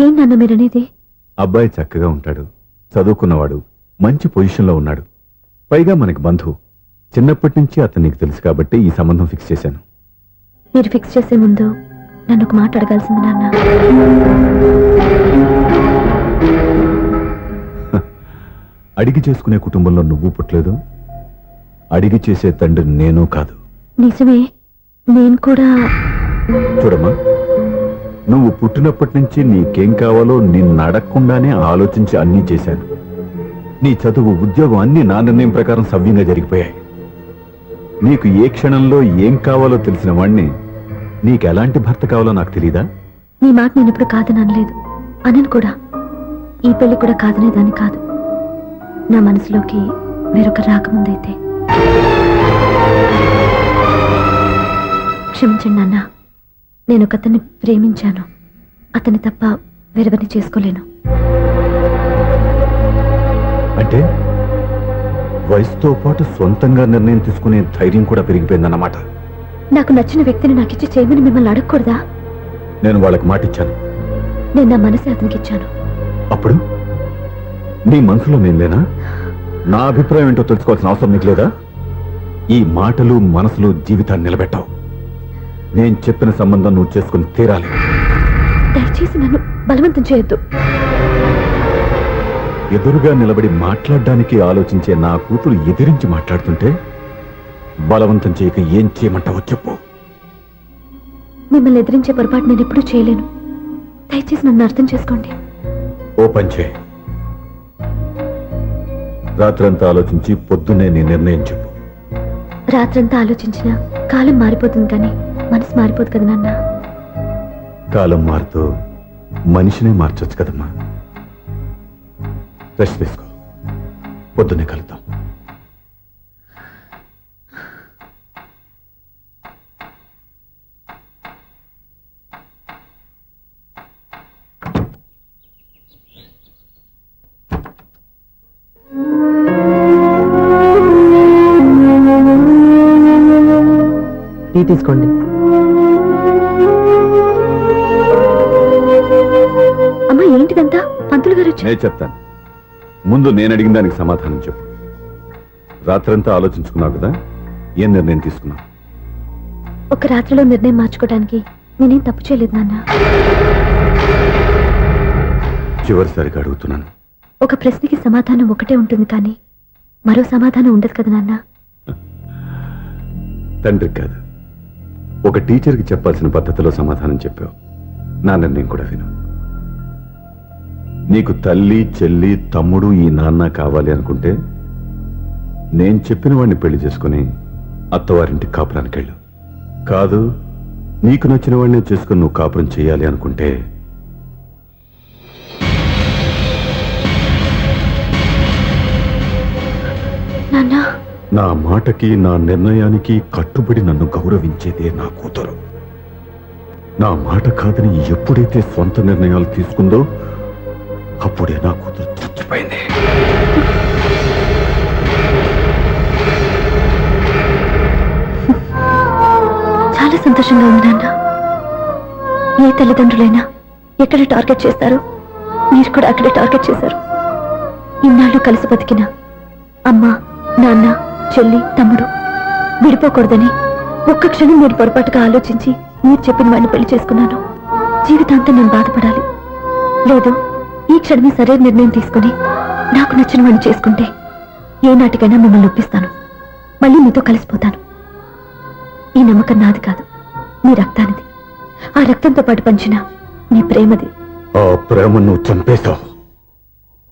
ఏం నాన్న మీరనేది? అబ్బాయి చక్కగా ఉంటాడు, చదువుకున్నవాడు, మంచి పొజిషన్లో ఉన్నాడు. పైగా మనకి బంధువు. చిన్నప్పటి నుంచి అతను నీకు తెలుసు కాబట్టి ఈ సంబంధం ఫిక్స్ చేశాను. మీరు ఫిక్స్ చేసే ముందు నన్ను ఒక మాట అడగాల్సింది నాన్న. అడిగి చేసుకునే కుటుంబంలో నువ్వు పుట్టలేదు, అడిగి చేసే తండ్రి నేను కాదు. నిజమే, నేను కూడా. చూడమ్మా, నువ్వు పుట్టినప్పటి నుంచి నీకేం కావాలో నిన్ను అడగకుండానే ఆలోచించి అన్నీ చేశాను. నీ చదువు, ఉద్యోగం అన్నీ నా నిర్ణయం ప్రకారం సవ్యంగా జరిగిపోయాయి. నీకు ఏ క్షణంలో ఏం కావాలో తెలిసిన వాణ్ణి నీకు ఎలాంటి భర్త కావాలో నాకు తెలీదా? నీ మాట నేను ఇప్పుడు కాదని అనలేదు, అనను కూడా. ఈ పెళ్లి కూడా కాదనేదాన్ని కాదు. నా మనసులోకి వేరొక రాకముందైతే. క్షమించండి నాన్న, నేను ఒకతన్ని ప్రేమించాను. అతన్ని తప్ప వేరెవరిని చేసుకోలేను. అంటే వయసుతో పాటు సొంతంగా నిర్ణయం తీసుకునే ధైర్యం కూడా పెరిగిపోయిందన్నమాట. నాకు నచ్చిన వ్యక్తిని నాకిచ్చి చేయమని మిమ్మల్ని అడగకూడదా? నేను వాళ్ళకి మాట ఇచ్చాను. నేను నా మనసే అతనికి ఇచ్చాను. అప్పుడు నీ మనసులో నేను లేనా? నా అభిప్రాయం ఏంటో తెలుసుకోవాల్సిన అవసరం నీకు లేదా? ఈ మాటలు, మనసులు జీవితాన్ని నిలబెట్టావు. నేను చెప్పిన సంబంధం నువ్వు చేసుకుని తీరాలి. దయచేసి నన్ను బలవంతం చేయొద్దు. ఎదురుగా నిలబడి మాట్లాడడానికి ఆలోచించే నా కూతురు ఎదిరించి మాట్లాడుతుంటే బలవంతం చేయక ఏం చేయమంటావో చెప్పు. మిమ్మల్ని ఎదిరించే పొరపాటు నేను ఎప్పుడూ చేయలేను. దయచేసి నన్ను అర్థం చేసుకోండి. ఓ పని చేయి, రాత్రంతా ఆలోచించి పొద్దున్నే నీ నిర్ణయం చెప్పు. రాత్రంతా ఆలోచించినా కాలం మారిపోతుంది, కానీ మనసు మారిపోదు కదా నాన్న. కాలం మారుతూ మనిషినే మార్చొచ్చు కదమ్మా. రెస్ట్ తీసుకో, పొద్దున్నే కలుద్దాం. టీ తీసుకోండి. అమ్మా, ఏంటిదంతా? పంతులు గారు వచ్చి. నేను చెప్తాను, ముందు నేను అడిగిన దానికి సమాధానం చెప్పు. రాత్రంతా ఆలోచించుకున్నావు కదా, ఏం నిర్ణయం తీసుకున్నావు? ఒక రాత్రిలో నిర్ణయం మార్చుకోవడానికి నేనేం తప్పు చేయలేదు నాన్న. చివరిసారిగా అడుగుతున్నాను. ఒక ప్రశ్నకి సమాధానం ఒకటే ఉంటుంది, కానీ మరో సమాధానం ఉండదు కదా నాన్న. తండ్రికి కాదు, ఒక టీచర్కి చెప్పాల్సిన పద్ధతిలో సమాధానం చెప్పావు. నా నిర్ణయం కూడా విను. నీకు తల్లి, చెల్లి, తమ్ముడు, ఈ నాన్న కావాలి అనుకుంటే నేను చెప్పిన వాడిని పెళ్లి చేసుకుని అత్తవారింటి కాపురానికి వెళ్ళు. కాదు, నీకు నచ్చిన వాడినే చేసుకుని నువ్వు కాపురం చేయాలి అనుకుంటే నాన్న, నా మాటకి, నా నిర్ణయానికి కట్టుబడి నన్ను గౌరవించేదే నా కూతురు. నా మాట కాదని ఎప్పుడైతే సొంత నిర్ణయాలు తీసుకుందో అప్పుడే నా కూతురు చచ్చిపోయింది. చాలా సంతోషంగా ఉంది నాన్న. ఏ తల్లిదండ్రులైనా ఎక్కడ టార్గెట్ చేస్తారో మీరు కూడా అక్కడే టార్గెట్ చేశారు. ఇన్నాళ్ళు కలిసి బతికిన అమ్మ, నాన్న, చెల్లి, తమ్ముడు విడిపోకూడదని ఒక్క క్షణం మీరు పొరపాటుగా ఆలోచించి మీరు చెప్పిన వాడిని పెళ్లి చేసుకున్నాను. జీవితాంతం నేను బాధపడాలి? లేదు, ఈ క్షణమే సరైన నిర్ణయం తీసుకుని నాకు నచ్చిన వాడిని చేసుకుంటే ఏ నాటికైనా మిమ్మల్ని ఒప్పిస్తాను. మళ్ళీ మీతో కలిసిపోతాను. ఈ నమ్మకం నాది కాదు, మీ రక్తానిది. ఆ రక్తంతో పాటు పంచిన మీ ప్రేమది. ఆ ప్రేమ నువ్వు చంపేశావు.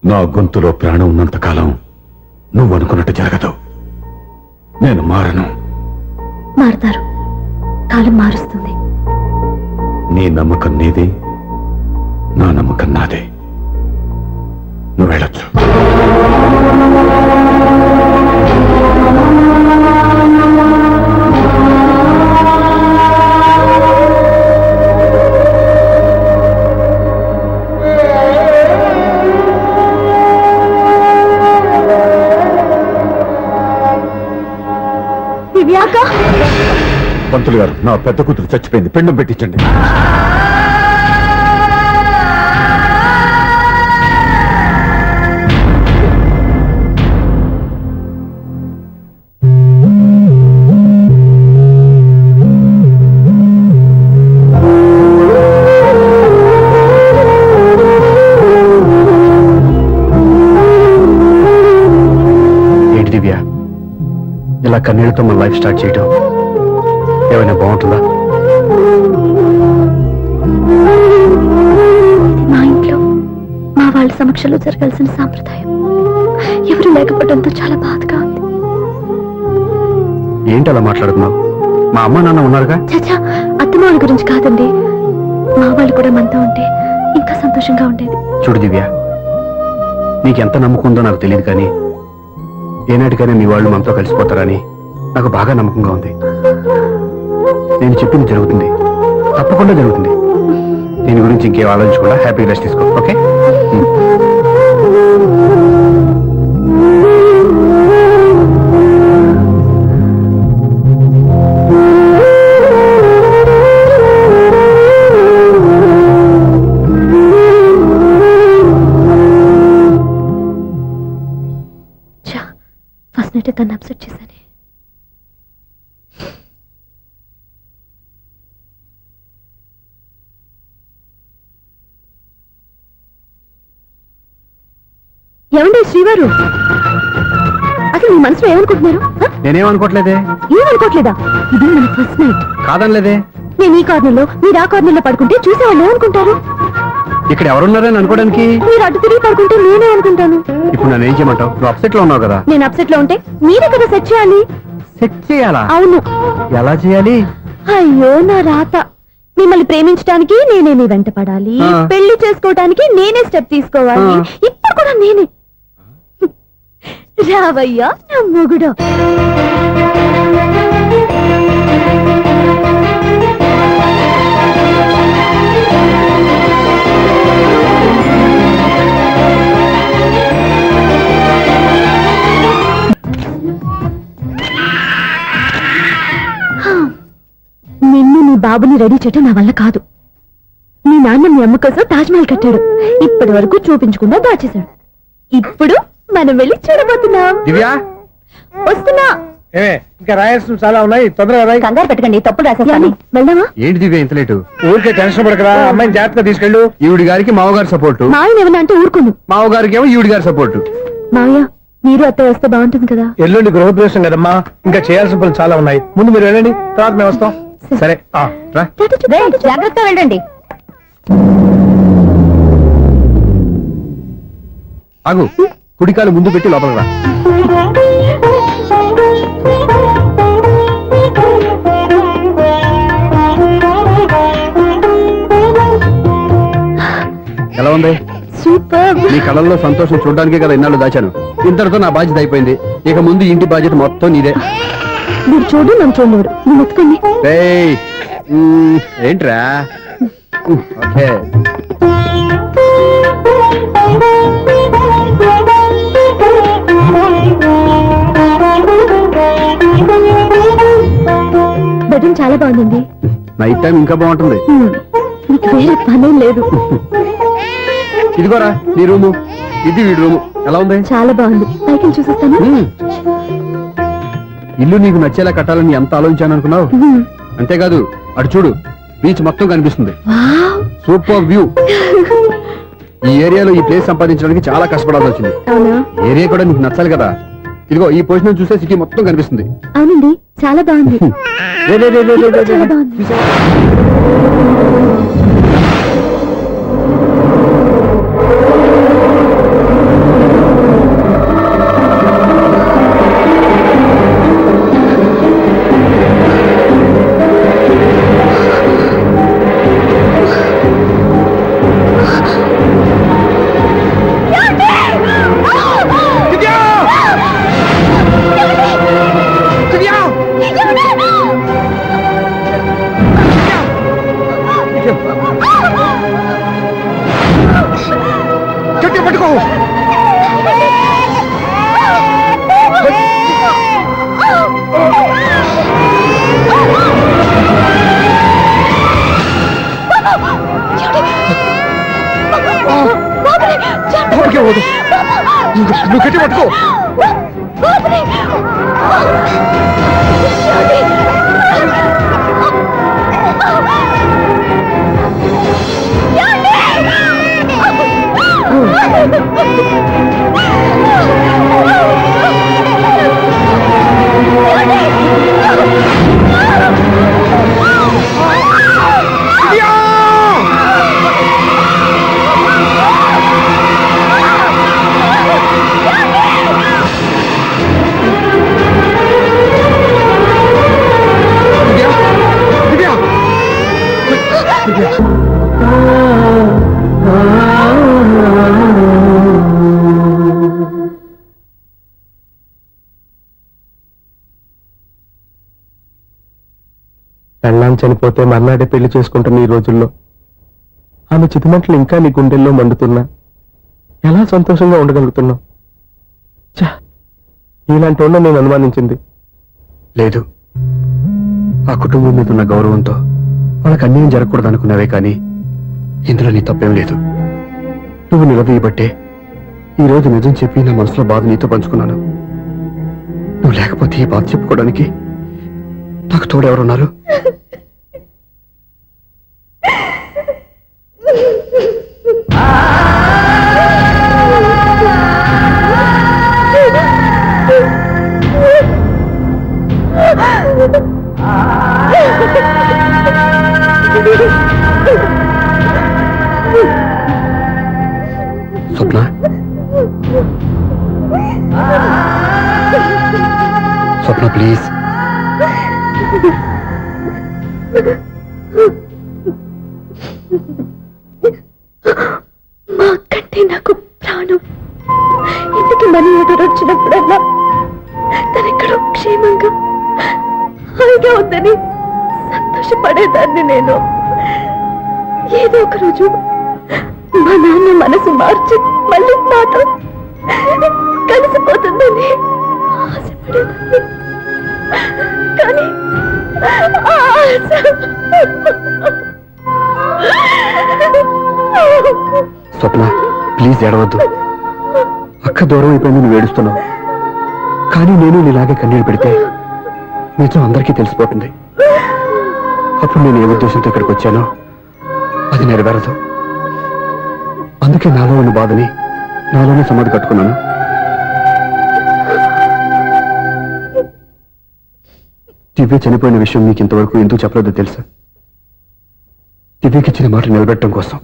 నా గొంతులో ప్రాణం ఉన్నంతకాలం నువ్వు అనుకున్నట్టు జరగదు. నేను మారను. మారుతారు, కాలం మారుస్తుంది. నీ నమ్మకం నీది, నా నమ్మకం నాదే. నువ్వు వెళ్ళొచ్చు. పంతులు గారు, నా పెద్ద కూతురు చచ్చిపోయింది, పిండం పెట్టించండి. ఇలా కన్నీళ్లతో మన లైఫ్ స్టార్ట్ చేయటం ఏమైనా బాగుంటుందా? మా ఇంట్లో మా వాళ్ళ సమక్షంలో జరగాల్సిన సాంప్రదాయం ఎవరు లేకపోవడంతో చాలా బాధగా ఉంది. ఏంటి అలా మాట్లాడుతున్నావు? మా అమ్మ నాన్న ఉన్నారుగా. చచ్చా, అత్తమాల గురించి కాదండి, మా వాళ్ళు కూడా మనతో ఉంటే ఇంకా సంతోషంగా ఉండేది. చూడు దివ్య, నీకెంత నమ్మకం ఉందో నాకు తెలియదు, కానీ ఏనాటికైనా మీ వాళ్ళు మనతో కలిసిపోతారని నాకు బాగా నమ్మకంగా ఉంది. నేను చెప్పింది జరుగుతుంది, తప్పకుండా జరుగుతుంది. దీని గురించి ఇంకేం ఆలోచించకుండా హ్యాపీ రెస్ట్ తీసుకో. ఓకే? ఫస్ట్ నైట్ తను అప్సెట్ చేశాను. ఏమండి శ్రీవారు, అసలు మీ మనసులో ఏమనుకుంటున్నారు? నేనేమనుకోవట్లేదే. ఏమనుకోవట్లేదా? ఇది మన ఫస్ట్ నైట్. కాదనలేదే. నేను ఈ కార్నర్లో మీరు ఆ కార్నర్లో పడుకుంటే చూసేవాళ్ళు ఏమనుకుంటారు? ఇక్కడ ఎవరున్నారని అనుకోవడానికి? మీరు అటు తిరిగి పడుకుంటే నేనే అనుకుంటాను. ఇప్పుడు నన్ను ఏం చేయమంటావు? నువ్వు అప్సెట్ లో ఉన్నావు కదా. నేను అప్సెట్ లో ఉంటే మీరే కదా సెట్ చేయాలి. సెట్ చేయాలా? అవును. ఎలా చేయాలి? అయ్యో నా రాత. మిమ్మల్ని ప్రేమించడానికి నేనే మీ వెంట పడాలి, ఆ. పెళ్లి చేసుకోవడానికి నేనే స్టెప్ తీసుకోవాలి. ఆ. ఇప్పుడు కూడా నేనే. రావయ్యా నా మొగుడు. నిన్ను నీ బాబుని రెడీ చేయటం నా వల్ల కాదు. మీ నాన్న మీ అమ్మ కోసం తాజ్మహల్ కట్టాడు, ఇప్పటి వరకు చూపించకుండా దాచేశాడు. ఇప్పుడు మనం వెళ్ళి చూడబోతున్నాం. దివ్య, వస్తున్నా. ఇంకా రాయాల్సిన చాలా ఉన్నాయి, తొందరగా రాయి. కంగారు పెట్టకండి, తప్పులు రాసేస్తాను. వెళ్దామా? ఏంటి దివ్య ఇంత లేటు? ఊరికే టెన్షన్ పడకరా, అమ్మాయిని జాగ్రత్తగా తీసుకెళ్ళు. ఈవిడి గారికి మావగారు సపోర్టు, మా ఆయన ఏమన్నా అంటే ఊరుకోను. మావగారికి ఏమో ఈవిడి గారి సపోర్టు. మావయ్య, మీరు అత్త వస్తే బాగుంటుంది కదా. ఎల్లుండి గృహప్రవేశం కదమ్మా, ఇంకా చేయాల్సిన పనులు చాలా ఉన్నాయి. ముందు మీరు వెళ్ళండి, తర్వాత మేము వస్తాం. సరే రా. జాగ్రత్తగా వెళ్ళండి. ఆగు, కుడికాలు ముందు పెట్టి లోపలికి రా. ఎలా ఉంది? సూపర్. నీ కళ్ళల్లో సంతోషం చూడడానికే కదా ఇన్నాళ్ళు దాచాను. ఇంతటితో నా బాధ్యత అయిపోయింది. ఇక ముందు ఇంటి బాధ్యత మొత్తం నీదే. మీరు చూడు, నన్ను చూడలేరు. నువ్వు ఎత్తుకోండి. ఏయ్, ఏంట్రా? ఓకే. బెడ్రూమ్ చాలా బాగుందండి. నైట్ టైం ఇంకా బాగుంటుంది. మీకు వేరే పనేం లేదు. ఇదిగోరా నీ రూము, ఇది వీడి రూము. ఎలా ఉంది? చాలా బాగుంది. పైకి చూసేస్తాను. ఇల్లు నీకు నచ్చేలా కట్టాలని ఎంత ఆలోచించాను అనుకున్నావు? అంతేకాదు, అటు చూడు, బీచ్ మొత్తం కనిపిస్తుంది. వావ్. Super view. ఈ ఏరియాలో ఈ ప్లేస్ సంపాదించడానికి చాలా కష్టపడాల్సి వచ్చింది. అవునా? ఏరియా కూడా నీకు నచ్చాలి కదా. ఇదిగో ఈ పొజిషన్ చూస్తే సిటీ మొత్తం కనిపిస్తుంది. అవునండి, చాలా బాగుంది. రే, రే, రే, రే, రే, రే, రే. చాలా బాగుంది. గట్టిగా పట్టుకో. బాబుకే వద్దు. నువ్వు గట్టి పట్టుకో. Oh, పెళ్ళాం చనిపోతే మర్నాడే పెళ్లి చేసుకుంటున్న ఈ రోజుల్లో ఆమె చితిమంటలు ఇంకా నీ గుండెల్లో మండుతున్నా ఎలా సంతోషంగా ఉండగలుగుతున్నావు? ఛ! ఇలాంటి వాళ్ళ నేను అనుమానించింది. లేదు, ఆ కుటుంబం మీద ఉన్న గౌరవంతో వాళ్ళకి అన్యాయం జరగకూడదు అనుకున్నావే కానీ ఇందులో నీ తప్పేం లేదు. నువ్వు నిలదీయబట్టే ఈ రోజు నిజం చెప్పి నా మనసులో బాధ నీతో పంచుకున్నాను. నువ్వు లేకపోతే ఈ బాధ చెప్పుకోవడానికి నాకు తోడెవరున్నారు? స్వప్న, స్వప్న ప్లీజ్. మా అక్కంటే నాకు ప్రాణం. ఇంటికి మనీ ఎదురొచ్చినప్పుడల్లా తనెక్కడో క్షేమంగా హాయిగా ఉందని సంతోషపడేదాన్ని నేను. ఏదో ఒక రోజు మా నాన్న మనసు మార్చి మళ్ళీ నాతో కలిసిపోతుందని ఆశపడేదాన్ని. కానీ ఆ ఆశ స్వప్న ప్లీజ్ ఏడవద్దు. అక్క దూరం అయిపోయింది, నువ్వు ఏడుస్తున్నావు. కానీ నేను నీలాగే కన్నీళ్ళు పెడితే నిజం అందరికీ తెలిసిపోతుంది. అప్పుడు నేను ఏ ఉద్దేశంతో ఇక్కడికి వచ్చానో అది నెరవేరదు. అందుకే నాలో ఉన్న బాధని నాలోనే సమాధి కట్టుకున్నాను. దివ్య చనిపోయిన విషయం నీకు ఇంతవరకు ఎందుకు చెప్పలేదో తెలుసా? దివ్యకి ఇచ్చిన మాట నిలబెట్టడం కోసం.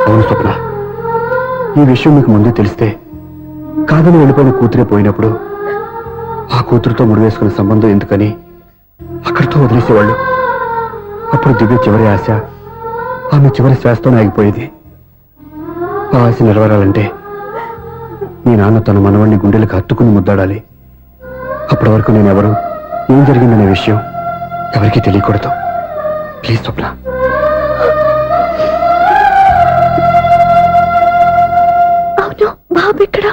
అవును స్వప్న, ఈ విషయం మీకు ముందే తెలిస్తే కాదని వెళ్ళిపోయిన కూతురే పోయినప్పుడు ఆ కూతురుతో ముడివేసుకున్న సంబంధం ఎందుకని అక్కడితో వదిలేసేవాళ్ళు. అప్పుడు దివ్య చివరి ఆశ ఆమె చివరి శ్వాసతోనే ఆగిపోయేది. ఆ ఆశ నెరవేరాలంటే మీ నాన్న తన మనవాణ్ణి గుండెలకు హత్తుకుని ముద్దాడాలి. అప్పటి వరకు నేను ఎవరు, ఏం జరిగిందనే విషయం ఎవరికీ తెలియకూడదు. ప్లీజ్ స్వప్న. అవును, బాబు ఎక్కడా?